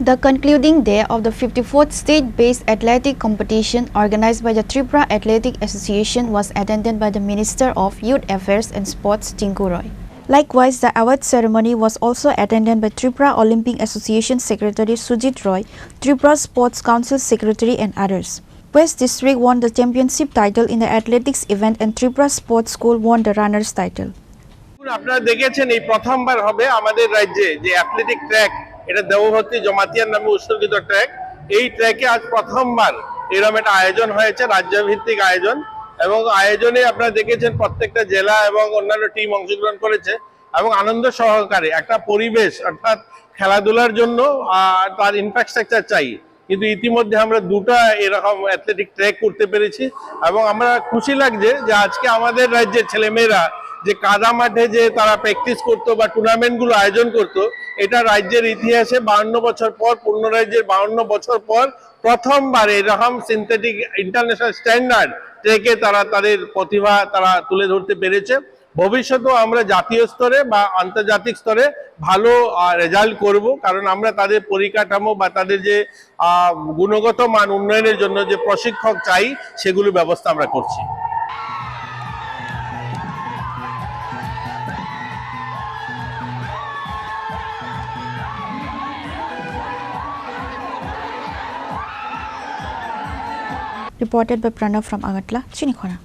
The concluding day of the 54th state-based athletic competition organized by the Tripura Athletic Association was attended by the Minister of Youth Affairs and Sports, Tinku Roy. Likewise, the award ceremony was also attended by Tripura Olympic Association Secretary Sujit Roy, Tripura Sports Council Secretary and others. West District won the championship title in the athletics event and Tripura Sports School won the runners title. আপনারা দেখেছেন এই প্রথমবার হবে আমাদের রাজ্যে যে athletic track এটা দেবভর্তি জমাতিয়ার নামে উৎসর্গিত ট্র্যাক। এই ট্র্যাকে আজ প্রথমবার এরকম একটা আয়োজন হয়েছে, রাজ্যভিত্তিক আয়োজন, এবং আয়োজনে আপনারা দেখেছেন প্রত্যেকটা জেলা এবং অন্যান্য টিম অংশগ্রহণ করেছে এবং আনন্দ সহকারে একটা পরিবেশ, অর্থাৎ খেলাধুলার জন্য তার ইনফ্রাস্ট্রাকচার চাই, কিন্তু ইতিমধ্যে আমরা দুটো এরকম অ্যাথলেটিক ট্র্যাক করতে পেরেছি এবং আমরা খুশি লাগছে যে আজকে আমাদের রাজ্যের ছেলেমেয়েরা যে কাদা মাঠে যে তারা প্র্যাকটিস করতো বা টুর্নামেন্টগুলো আয়োজন করতো, এটা রাজ্যের ইতিহাসে 52 বছর পর, পূর্ণ রাজ্যের 52 বছর পর প্রথমবার এরকম সিনথেটিক ইন্টারন্যাশনাল স্ট্যান্ডার্ড ট্র্যাকে তারা তাদের প্রতিভা তারা তুলে ধরতে পেরেছে। ভবিষ্যতেও আমরা জাতীয় স্তরে বা আন্তর্জাতিক স্তরে ভালো রেজাল্ট করব, কারণ আমরা তাদের পরিকাঠামো বা তাদের যে গুণগত মান উন্নয়নের জন্য যে প্রশিক্ষক চাই সেগুলোর ব্যবস্থা আমরা করছি। Reported by Pranav from Agatla, Chinikhona.